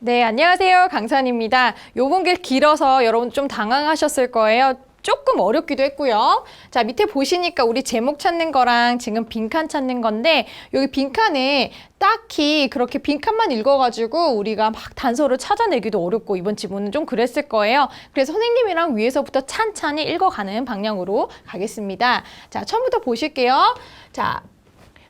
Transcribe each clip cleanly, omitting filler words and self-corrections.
네, 안녕하세요. 강산입니다. 요번 게 길어서 여러분 좀 당황하셨을 거예요. 조금 어렵기도 했고요. 자, 밑에 보시니까 우리 제목 찾는 거랑 지금 빈칸 찾는 건데 여기 빈칸에 딱히 그렇게 빈칸만 읽어가지고 우리가 막 단서를 찾아내기도 어렵고 이번 지문은 좀 그랬을 거예요. 그래서 선생님이랑 위에서부터 찬찬히 읽어가는 방향으로 가겠습니다. 자, 처음부터 보실게요. 자,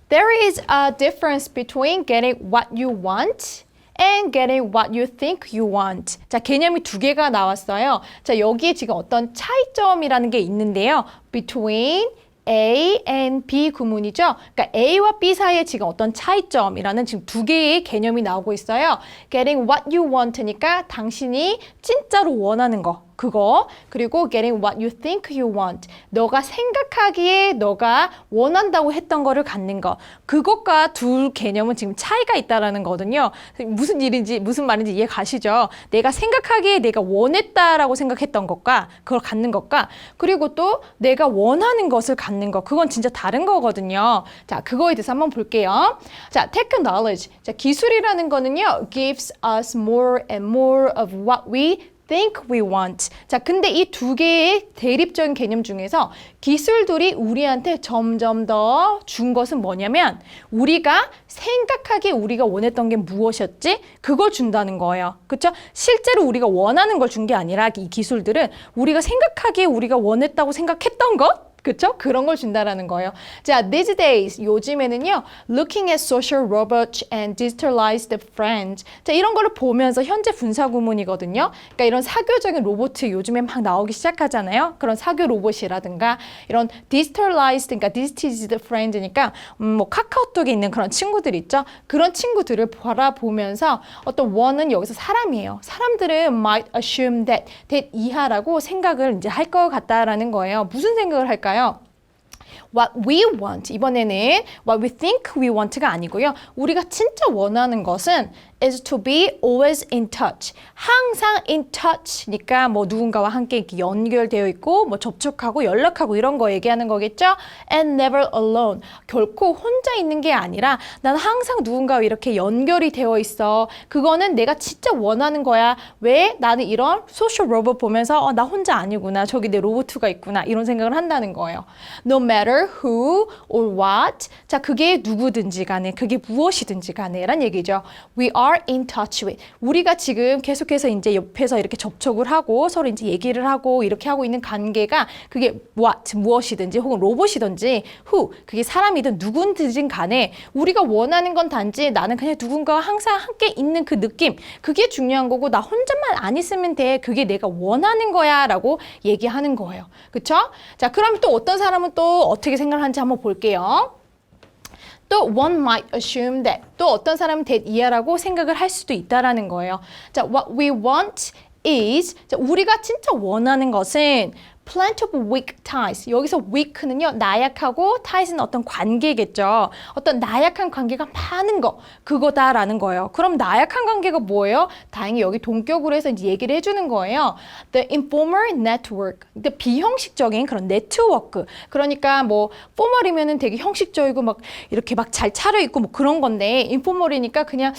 There is a difference between getting what you want and getting what you think you want. 자, 개념이 두 개가 나왔어요. 자, 여기에 지금 어떤 차이점이라는 게 있는데요. Between A and B 구문이죠. 그러니까 A와 B 사이에 지금 어떤 차이점이라는 지금 두 개의 개념이 나오고 있어요. Getting what you want니까 당신이 진짜로 원하는 거. 그거 그리고 getting what you think you want 너가 생각하기에 너가 원한다고 했던 거를 갖는 거 그것과 둘 개념은 지금 차이가 있다라는 거거든요. 무슨 일인지 무슨 말인지 이해 가시죠? 내가 생각하기에 내가 원했다라고 생각했던 것과 그걸 갖는 것과 그리고 또 내가 원하는 것을 갖는 거 그건 진짜 다른 거거든요. 자, 그거에 대해서 한번 볼게요. 자, technology. 자, 기술이라는 거는요. gives us more and more of what we think we want. 자, 근데 이 두 개의 대립적인 개념 중에서 기술들이 우리한테 점점 더 준 것은 뭐냐면 우리가 생각하기에 우리가 원했던 게 무엇이었지? 그걸 준다는 거예요. 그렇죠? 실제로 우리가 원하는 걸 준 게 아니라 이 기술들은 우리가 생각하기에 우리가 원했다고 생각했던 것 그쵸? 그런 걸 준다라는 거예요. 자, these days, 요즘에는요, looking at social robots and digitalized friends. 자, 이런 거를 보면서 현재 분사 구문이거든요. 그러니까 이런 사교적인 로봇 요즘에 막 나오기 시작하잖아요. 그런 사교 로봇이라든가 이런 digitalized, 그러니까 digitized friends니까 뭐 카카오톡에 있는 그런 친구들 있죠. 그런 친구들을 바라보면서 어떤 one은 여기서 사람이에요. 사람들은 might assume that 이하라고 생각을 이제 할 것 같다라는 거예요. 무슨 생각을 할까요? What we want 이번에는 what we think we want가 아니고요. 우리가 진짜 원하는 것은 is to be always in touch. 항상 in touch니까 뭐 누군가와 함께 이렇게 연결되어 있고 뭐 접촉하고 연락하고 이런 거 얘기하는 거겠죠. And never alone. 결코 혼자 있는 게 아니라 나는 항상 누군가와 이렇게 연결이 되어 있어. 그거는 내가 진짜 원하는 거야. 왜? 나는 이런 소셜 로봇 보면서 나 혼자 아니구나. 저기 내 로봇가 있구나. 이런 생각을 한다는 거예요. No matter who or what. 자, 그게 누구든지 간에 그게 무엇이든지 간에 란 얘기죠. We are in touch with. 우리가 지금 계속해서 이제 옆에서 이렇게 접촉을 하고 서로 이제 얘기를 하고 이렇게 하고 있는 관계가 그게 what 무엇이든지 혹은 로봇이든지 who 그게 사람이든 누군지든 간에 우리가 원하는 건 단지 나는 그냥 누군가와 항상 함께 있는 그 느낌 그게 중요한 거고 나 혼자만 안 있으면 돼. 그게 내가 원하는 거야 라고 얘기하는 거예요. 그쵸? 자, 그럼 또 어떤 사람은 또 어떻게 생각하는지 한번 볼게요. 또 one might assume that 또 어떤 사람은 that 이하라고 생각을 할 수도 있다라는 거예요. 자, what we want is 자, 우리가 진짜 원하는 것은 plenty of weak ties. 여기서 weak는요, 나약하고 ties는 어떤 관계겠죠. 어떤 나약한 관계가 많은 거, 그거다라는 거예요. 그럼 나약한 관계가 뭐예요? 다행히 여기 동격으로 해서 이제 얘기를 해주는 거예요. The informal network. 근데 비형식적인 그런 네트워크. 그러니까 뭐 formal이면은 되게 형식적이고 막 이렇게 막 잘 차려입고 뭐 그런 건데 informal이니까 그냥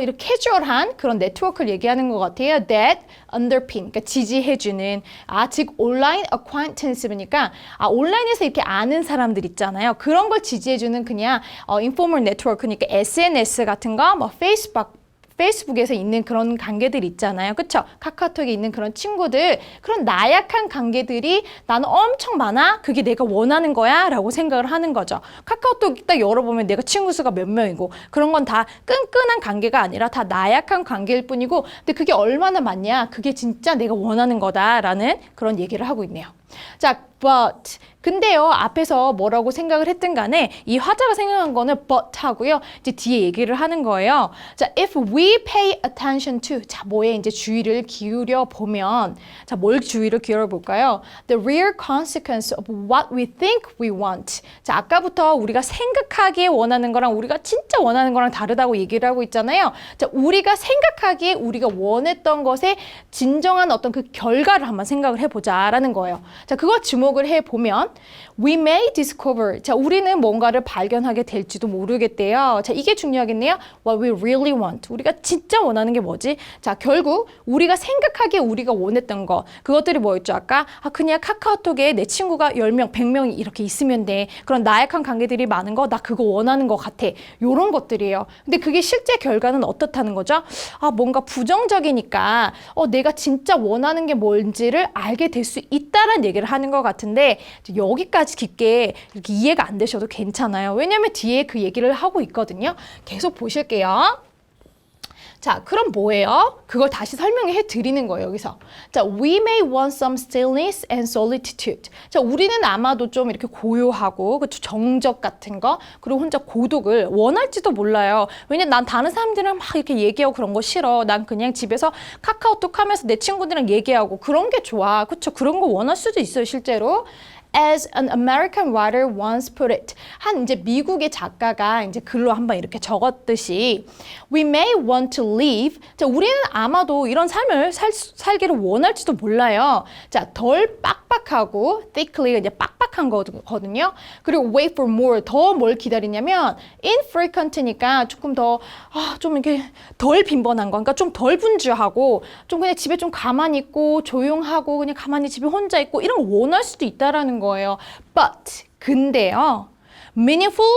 이렇게 캐주얼한 그런 네트워크를 얘기하는 것 같아요. That underpin. 그러니까 지지해주는 즉 온라인 acquaintance니까 온라인에서 이렇게 아는 사람들 있잖아요. 그런 걸 지지해주는 그냥 informal network니까 SNS 같은 거, 뭐 페이스북에서 있는 그런 관계들 있잖아요. 그쵸? 카카오톡에 있는 그런 친구들, 그런 나약한 관계들이 나는 엄청 많아? 그게 내가 원하는 거야? 라고 생각을 하는 거죠. 카카오톡 딱 열어보면 내가 친구 수가 몇 명이고 그런 건 다 끈끈한 관계가 아니라 다 나약한 관계일 뿐이고 근데 그게 얼마나 많냐? 그게 진짜 내가 원하는 거다라는 그런 얘기를 하고 있네요. 자, but 근데요 앞에서 뭐라고 생각을 했든 간에 이 화자가 생각한 거는 but 하고요 이제 뒤에 얘기를 하는 거예요. 자, if we pay attention to 자 뭐에 이제 주의를 기울여 보면 자 뭘 주의를 기울여 볼까요? The real consequence of what we think we want. 자 아까부터 우리가 생각하기에 원하는 거랑 우리가 진짜 원하는 거랑 다르다고 얘기를 하고 있잖아요. 자 우리가 생각하기에 우리가 원했던 것의 진정한 어떤 그 결과를 한번 생각을 해보자라는 거예요. 자, 그걸 주목을 해보면 we may discover. 자, 우리는 뭔가를 발견하게 될지도 모르겠대요. 자, 이게 중요하겠네요. What we really want. 우리가 진짜 원하는 게 뭐지? 자, 결국 우리가 생각하기에 우리가 원했던 거. 그것들이 뭐였죠? 아까 그냥 카카오톡에 내 친구가 10명, 100명이 이렇게 있으면 돼. 그런 나약한 관계들이 많은 거, 나 그거 원하는 거 같아. 요런 것들이에요. 근데 그게 실제 결과는 어떻다는 거죠? 뭔가 부정적이니까 내가 진짜 원하는 게 뭔지를 알게 될 수 있다는 얘기를 하는 것 같은데 여기까지 깊게 이렇게 이해가 안 되셔도 괜찮아요. 왜냐하면 뒤에 그 얘기를 하고 있거든요. 계속 보실게요. 자, 그럼 뭐예요? 그걸 다시 설명해 드리는 거예요, 여기서. 자, we may want some stillness and solitude. 자, 우리는 아마도 좀 이렇게 고요하고, 그쵸, 정적 같은 거, 그리고 혼자 고독을 원할지도 몰라요. 왜냐면 난 다른 사람들이랑 막 이렇게 얘기하고 그런 거 싫어. 난 그냥 집에서 카카오톡 하면서 내 친구들이랑 얘기하고 그런 게 좋아. 그쵸? 그런 거 원할 수도 있어요, 실제로. As an American writer once put it. 한 이제 미국의 작가가 이제 글로 한번 이렇게 적었듯이 we may want to live. 자, 우리는 아마도 이런 삶을 살기를 원할지도 몰라요. 자, 덜 빡빡하고 thickly 이제 빡빡한 거거든요. 그리고 wait for more. 더 뭘 기다리냐면 infrequent니까 조금 더 좀 이렇게 덜 빈번한 거. 그러니까 좀 덜 분주하고 좀 그냥 집에 좀 가만히 있고 조용하고 그냥 가만히 집에 혼자 있고 이런 거 원할 수도 있다라는 거예요. But 근데요. meaningful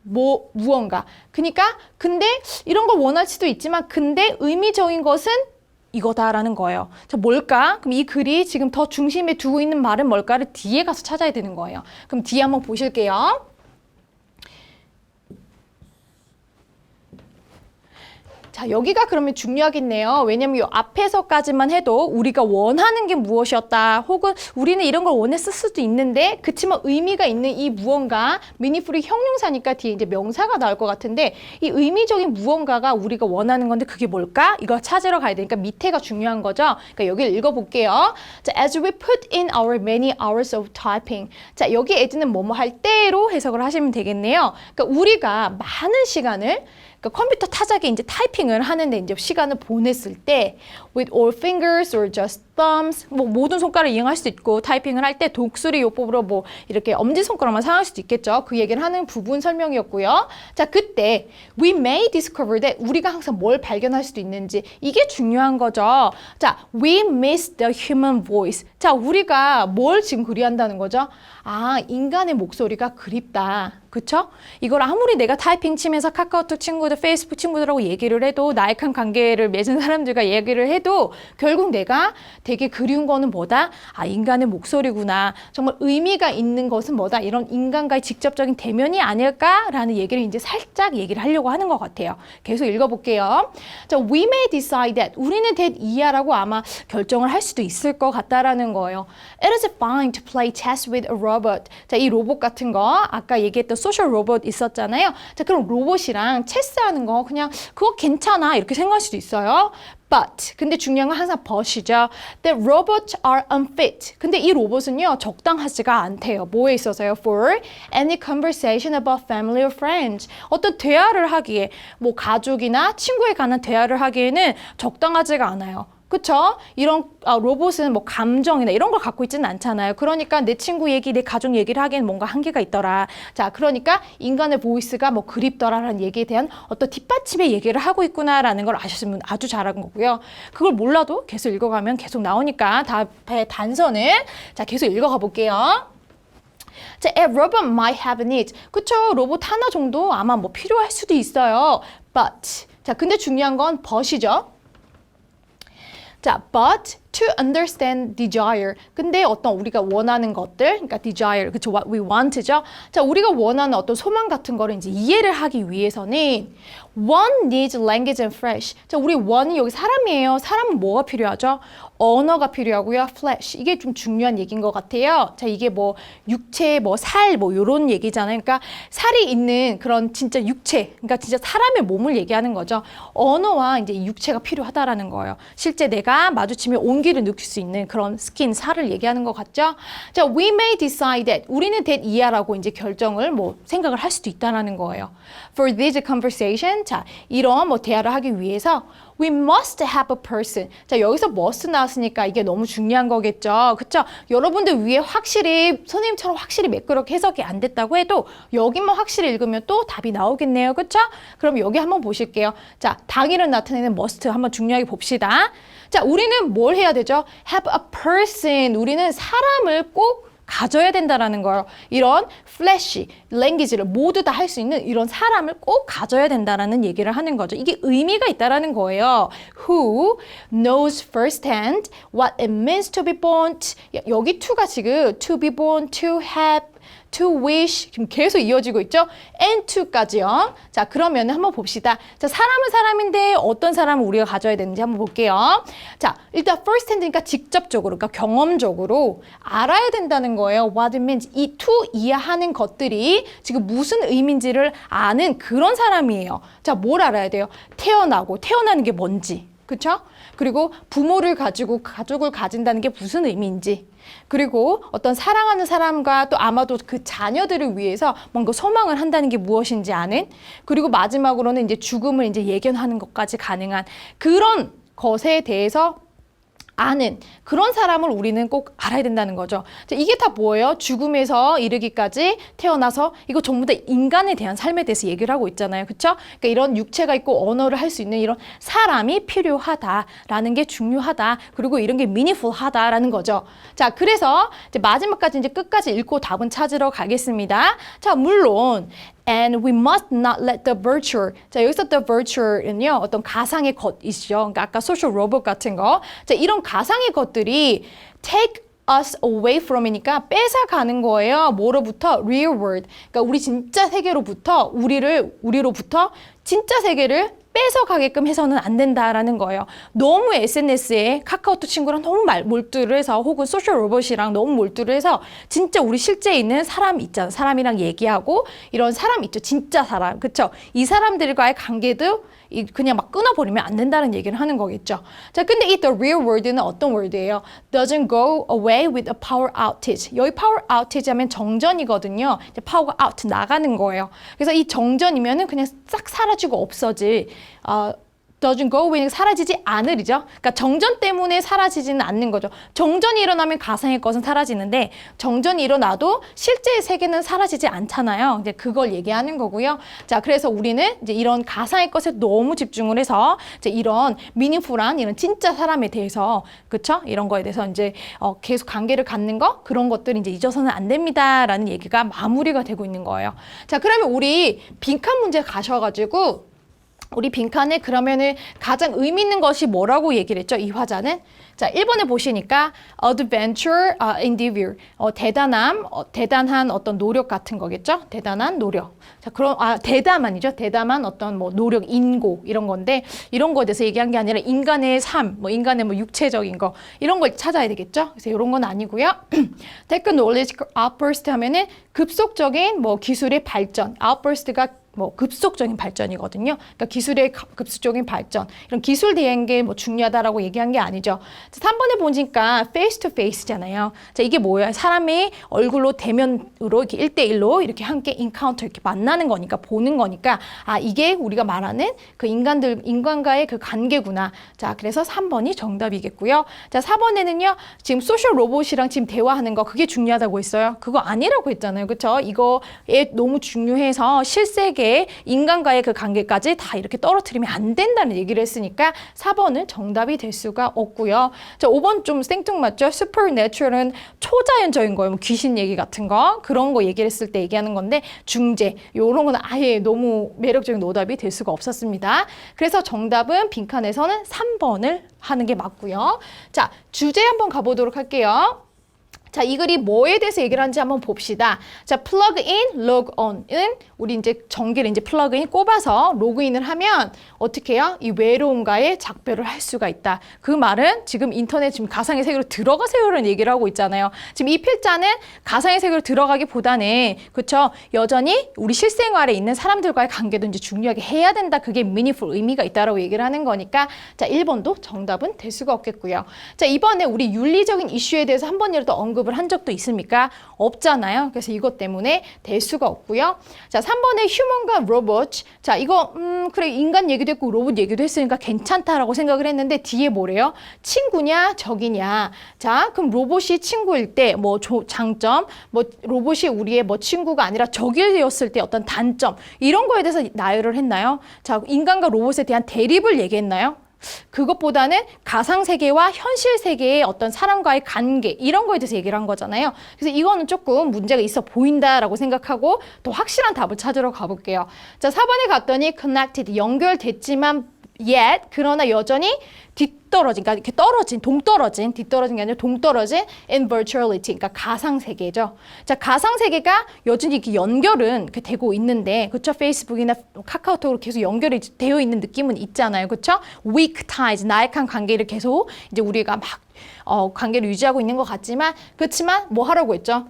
무언가. 그러니까 근데 이런 걸 원할 수도 있지만 근데 의미적인 것은 이거다라는 거예요. 자, 뭘까? 그럼 이 글이 지금 더 중심에 두고 있는 말은 뭘까를 뒤에 가서 찾아야 되는 거예요. 그럼 뒤에 한번 보실게요. 자, 여기가 그러면 중요하겠네요. 왜냐면 이 앞에서까지만 해도 우리가 원하는 게 무엇이었다. 혹은 우리는 이런 걸 원했을 수도 있는데 그치만 의미가 있는 이 무언가 meaningful이 형용사니까 뒤에 이제 명사가 나올 것 같은데 이 의미적인 무언가가 우리가 원하는 건데 그게 뭘까? 이거 찾으러 가야 되니까 밑에가 중요한 거죠. 그러니까 여기를 읽어볼게요. 자, as we put in our many hours of typing. 자, 여기 as는 뭐뭐 할 때로 해석을 하시면 되겠네요. 그러니까 우리가 많은 시간을 그러니까 컴퓨터 타자기에 이제 타이핑을 하는데 이제 시간을 보냈을 때 with all fingers or just thumbs 뭐 모든 손가락을 이용할 수도 있고 타이핑을 할 때 독수리 요법으로 뭐 이렇게 엄지손가락만 사용할 수도 있겠죠. 그 얘기를 하는 부분 설명이었고요. 자, 그때 we may discover that 우리가 항상 뭘 발견할 수도 있는지 이게 중요한 거죠. 자, we miss the human voice. 자, 우리가 뭘 지금 그리한다는 거죠? 인간의 목소리가 그립다. 그쵸? 이걸 아무리 내가 타이핑 치면서 카카오톡 친구들, 페이스북 친구들하고 얘기를 해도 나약한 관계를 맺은 사람들과 얘기를 해도 결국 내가 되게 그리운 거는 뭐다? 인간의 목소리구나. 정말 의미가 있는 것은 뭐다? 이런 인간과의 직접적인 대면이 아닐까라는 얘기를 이제 살짝 얘기를 하려고 하는 것 같아요. 계속 읽어볼게요. 자, we may decide that. 우리는 that 이하라고 아마 결정을 할 수도 있을 것 같다라는 거예요. It is fine to play chess with a robot. 자, 이 로봇 같은 거 아까 얘기했던 소셜 로봇 있었잖아요. 자, 그럼 로봇이랑 체스하는 거 그냥 그거 괜찮아 이렇게 생각할 수도 있어요. But 근데 중요한 건 항상 but이죠. The robots are unfit. 근데 이 로봇은요 적당하지가 않대요. 뭐에 있어서요? For any conversation about family or friends. 어떤 대화를 하기에 뭐 가족이나 친구에 관한 대화를 하기에는 적당하지가 않아요. 그쵸? 이런 로봇은 뭐 감정이나 이런 걸 갖고 있지는 않잖아요. 그러니까 내 친구 얘기, 내 가족 얘기를 하기에는 뭔가 한계가 있더라. 자, 그러니까 인간의 보이스가 뭐 그립더라라는 얘기에 대한 어떤 뒷받침의 얘기를 하고 있구나라는 걸 아셨으면 아주 잘한 거고요. 그걸 몰라도 계속 읽어가면 계속 나오니까 다음에 단서는 자, 계속 읽어가 볼게요. 자, a robot might have needs. 그쵸? 로봇 하나 정도 아마 뭐 필요할 수도 있어요. But. 자, 근데 중요한 건 but이죠. 자, but to understand desire. 근데 어떤 우리가 원하는 것들, 그러니까 desire, 그쵸, what we want죠. 자, 우리가 원하는 어떤 소망 같은 거를 이제 이해를 하기 위해서는 one needs language and flesh. 자, 우리 one이 여기 사람이에요. 사람은 뭐가 필요하죠? 언어가 필요하고요. flesh. 이게 좀 중요한 얘기인 것 같아요. 자, 이게 뭐 육체, 뭐 살, 뭐 요런 얘기잖아요. 그러니까 살이 있는 그런 진짜 육체, 그러니까 진짜 사람의 몸을 얘기하는 거죠. 언어와 이제 육체가 필요하다라는 거예요. 실제 내가 마주치면 온 온기를 느낄 수 있는 그런 스킨, 살을 얘기하는 것 같죠? 자, we may decide that. 우리는 that 이하라고 이제 결정을 뭐 생각을 할 수도 있다라는 거예요. For this conversation. 자, 이런 뭐 대화를 하기 위해서 we must have a person. 자, 여기서 must 나왔으니까 이게 너무 중요한 거겠죠. 그쵸? 여러분들 위에 확실히, 선생님처럼 확실히 매끄럽게 해석이 안 됐다고 해도 여기만 확실히 읽으면 또 답이 나오겠네요. 그쵸? 그럼 여기 한번 보실게요. 자, 당일을 나타내는 must 한번 중요하게 봅시다. 자, 우리는 뭘 해야 되죠? have a person. 우리는 사람을 꼭 가져야 된다라는 거예요. 이런 플래시, 랭귀지를 모두 다 할 수 있는 이런 사람을 꼭 가져야 된다라는 얘기를 하는 거죠. 이게 의미가 있다라는 거예요. Who knows firsthand what it means to be born. 여기 to가 지금 to be born, to have, to wish 지금 계속 이어지고 있죠? and to까지요. 자, 그러면 한번 봅시다. 자, 사람은 사람인데 어떤 사람을 우리가 가져야 되는지 한번 볼게요. 자, 일단 first hand니까 직접적으로, 그러니까 경험적으로 알아야 된다는 거예요. what it means. 이 to 이해하는 것들이 지금 무슨 의미인지를 아는 그런 사람이에요. 자, 뭘 알아야 돼요? 태어나는 게 뭔지. 그쵸? 그리고 부모를 가지고 가족을 가진다는 게 무슨 의미인지, 그리고 어떤 사랑하는 사람과 또 아마도 그 자녀들을 위해서 뭔가 소망을 한다는 게 무엇인지 아는, 그리고 마지막으로는 이제 죽음을 이제 예견하는 것까지 가능한 그런 것에 대해서 아는 그런 사람을 우리는 꼭 알아야 된다는 거죠. 자, 이게 다 뭐예요? 죽음에서 이르기까지 태어나서 이거 전부 다 인간에 대한 삶에 대해서 얘기를 하고 있잖아요. 그렇죠? 그러니까 이런 육체가 있고 언어를 할 수 있는 이런 사람이 필요하다라는 게 중요하다. 그리고 이런 게 meaningful하다라는 거죠. 자, 그래서 이제 마지막까지 이제 끝까지 읽고 답은 찾으러 가겠습니다. 자, 물론 And we must not let the virtue. 자, 여기서 the virtue는요, 어떤 가상의 것이죠. 그러니까 아까 social robot 같은 거. 자, 이런 가상의 것들이 take us away from이니까 뺏어가는 거예요. 뭐로부터? real world. 그러니까 우리 진짜 세계로부터, 우리로부터 진짜 세계를 뺏어가게끔 해서는 안 된다라는 거예요. 너무 SNS에 카카오톡 친구랑 너무 몰두를 해서, 혹은 소셜 로봇이랑 너무 몰두를 해서 진짜 우리 실제 있는 사람 있잖아. 사람이랑 얘기하고 이런 사람 있죠. 진짜 사람. 그쵸? 이 사람들과의 관계도 그냥 막 끊어버리면 안 된다는 얘기를 하는 거겠죠. 자, 근데 이 the real world는 어떤 word예요? doesn't go away with a power outage. 여기 power outage 하면 정전이거든요. 이제 power가 out, 나가는 거예요. 그래서 이 정전이면은 그냥 싹 사라지고 없어질, doesn't go away, 사라지지 않으리죠. 그러니까 정전 때문에 사라지지는 않는 거죠. 정전이 일어나면 가상의 것은 사라지는데 정전이 일어나도 실제의 세계는 사라지지 않잖아요. 이제 그걸 얘기하는 거고요. 자, 그래서 우리는 이제 이런 가상의 것에 너무 집중을 해서 이제 이런 meaningful한 이런 진짜 사람에 대해서, 그쵸? 이런 거에 대해서 이제 계속 관계를 갖는 거, 그런 것들 이제 잊어서는 안 됩니다라는 얘기가 마무리가 되고 있는 거예요. 자, 그러면 우리 빈칸 문제 가셔가지고 우리 빈칸에 그러면은 가장 의미 있는 것이 뭐라고 얘기를 했죠? 이 화자는. 자, 1번에 보시니까 adventure, endeavor, 대단한 어떤 노력 같은 거겠죠? 대단한 노력. 자, 그럼 대담한이죠. 대담한 어떤 뭐 노력, 인고 이런 건데, 이런 거에 대해서 얘기한 게 아니라 인간의 삶, 뭐 인간의 뭐 육체적인 거 이런 걸 찾아야 되겠죠? 그래서 이런 건 아니고요. technology outburst 하면은 급속적인 뭐 기술의 발전, outburst가 뭐 급속적인 발전이거든요. 그러니까 기술의 급속적인 발전, 이런 기술 대행 게 뭐 중요하다라고 얘기한 게 아니죠. 3번에 보니까 face to face잖아요. 자, 이게 뭐예요? 사람이 얼굴로 대면으로 이렇게 1대1로 이렇게 함께 encounter, 이렇게 만나는 거니까, 보는 거니까, 이게 우리가 말하는 그 인간과의 그 관계구나. 자, 그래서 3번이 정답이겠고요. 자, 4번에는요, 지금 소셜 로봇이랑 지금 대화하는 거, 그게 중요하다고 했어요. 그거 아니라고 했잖아요. 그쵸? 이거에 너무 중요해서 실세계 인간과의 그 관계까지 다 이렇게 떨어뜨리면 안 된다는 얘기를 했으니까 4번은 정답이 될 수가 없고요. 자, 5번 좀 생뚱맞죠? Supernatural은 초자연적인 거예요. 뭐 귀신 얘기 같은 거, 그런 거 얘기를 했을 때 얘기하는 건데, 중재, 요런 건 아예 너무 매력적인 오답이 될 수가 없었습니다. 그래서 정답은 빈칸에서는 3번을 하는 게 맞고요. 자, 주제 한번 가보도록 할게요. 자, 이 글이 뭐에 대해서 얘기를 하는지 한번 봅시다. 자, plug in, log on은 우리 이제 전기를 이제 플러그인 꼽아서 로그인을 하면 어떻게 해요? 이 외로움과의 작별을 할 수가 있다. 그 말은 지금 인터넷 지금 가상의 세계로 들어가세요라는 얘기를 하고 있잖아요. 지금 이 필자는 가상의 세계로 들어가기보다는 그렇죠? 여전히 우리 실생활에 있는 사람들과의 관계도 이제 중요하게 해야 된다. 그게 meaningful 의미가 있다라고 얘기를 하는 거니까 자, 1번도 정답은 될 수가 없겠고요. 자, 이번에 우리 윤리적인 이슈에 대해서 한 번이라도 언급을 한 적도 있습니까? 없잖아요. 그래서 이것 때문에 될 수가 없고요. 자, 3번에 휴먼과 로봇. 자, 이거 그래 인간 얘기도 했고 로봇 얘기도 했으니까 괜찮다라고 생각을 했는데 뒤에 뭐래요? 친구냐 적이냐. 자, 그럼 로봇이 친구일 때 뭐 장점, 뭐 로봇이 우리의 뭐 친구가 아니라 적이었을 때 어떤 단점 이런 거에 대해서 나열을 했나요? 자, 인간과 로봇에 대한 대립을 얘기했나요? 그것보다는 가상세계와 현실세계의 어떤 사람과의 관계 이런 거에 대해서 얘기를 한 거잖아요. 그래서 이거는 조금 문제가 있어 보인다라고 생각하고 더 확실한 답을 찾으러 가볼게요. 자, 4번에 갔더니 connected, 연결됐지만 yet, 그러나 여전히 뒤떨어진, 그러니까 이렇게 떨어진, 동떨어진, 뒤떨어진 게 아니라 동떨어진 in virtuality, 그러니까 가상세계죠. 자, 가상세계가 여전히 이렇게 연결은 이렇게 되고 있는데, 그렇죠? 페이스북이나 카카오톡으로 계속 연결이 되어 있는 느낌은 있잖아요. 그렇죠? weak ties, 나약한 관계를 계속 이제 우리가 막 관계를 유지하고 있는 것 같지만, 그렇지만 뭐 하라고 했죠?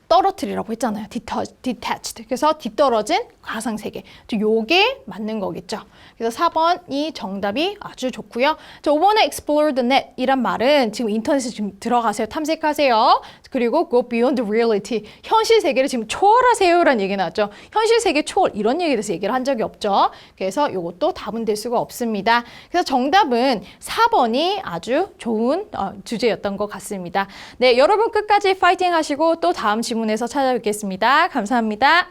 떨어뜨리라고 했잖아요. detached. 그래서 뒤떨어진 가상세계. 요게 맞는 거겠죠. 그래서 4번이 정답이 아주 좋고요. 자, 5번에 explore the net 이란 말은 지금 인터넷에 지금 들어가세요. 탐색하세요. 그리고 go beyond reality. 현실 세계를 지금 초월하세요라는 얘기 나왔죠. 현실 세계 초월 이런 얘기에 대해서 얘기를 한 적이 없죠. 그래서 이것도 답은 될 수가 없습니다. 그래서 정답은 4번이 아주 좋은 주제였던 것 같습니다. 네, 여러분 끝까지 파이팅 하시고 또 다음 질문에서 찾아뵙겠습니다. 감사합니다.